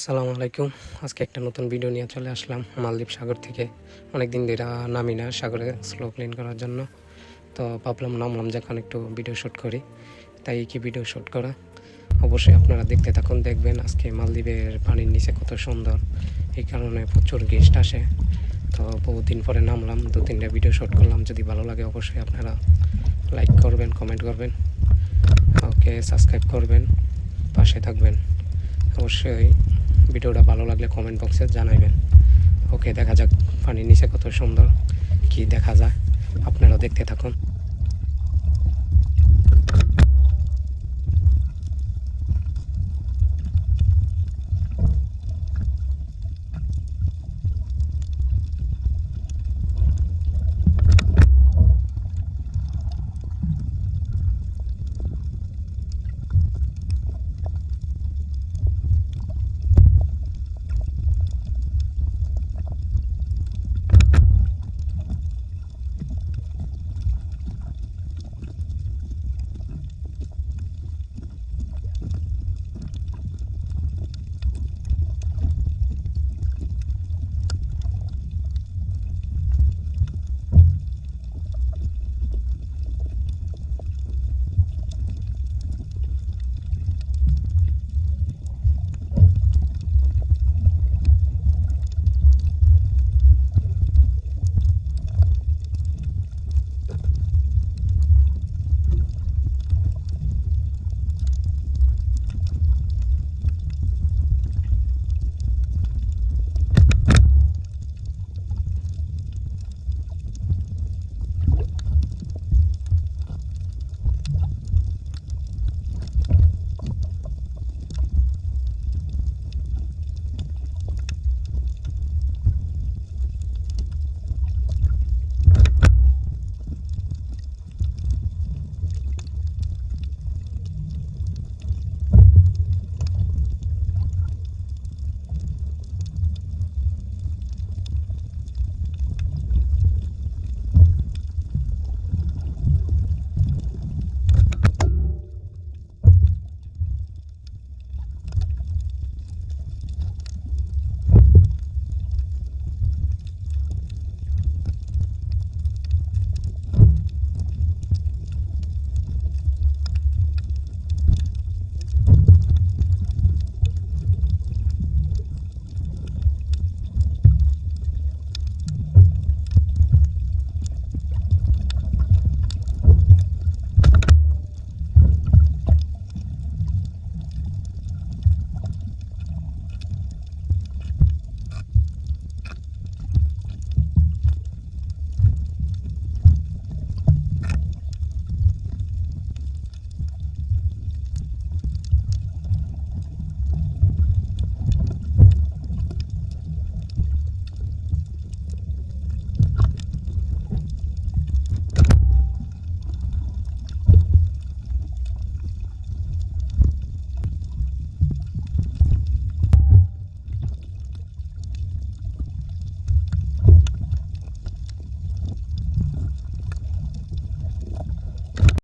আসসালামু আলাইকুম। আজকে একটা নতুন ভিডিও নিয়ে চলে আসলাম মালদ্বীপ সাগর থেকে। অনেকদিন ধরে নামি না সাগরে স্লো ক্লিন করার জন্য, তো ভাবলাম নামলাম যখন একটু ভিডিও শ্যুট করি, তাই কি ভিডিও শ্যুট করা। অবশ্যই আপনারা দেখতে থাকুন, দেখবেন আজকে মালদ্বীপের পানির নিচে কত সুন্দর। এই কারণে প্রচুর গেস্ট আসে, তো বহুদিন পরে নামলাম, 2-3টা ভিডিও শ্যুট করলাম। যদি ভালো লাগে অবশ্যই আপনারা লাইক করবেন, কমেন্ট করবেন, ওকে সাবস্ক্রাইব করবেন, পাশে থাকবেন। অবশ্যই ভিডিওটা ভালো লাগলে কমেন্ট বক্সে জানাবেন। ওকে, দেখা যাক পানির নিচে কত সুন্দর কি দেখা যায়, আপনারাও দেখতে থাকুন।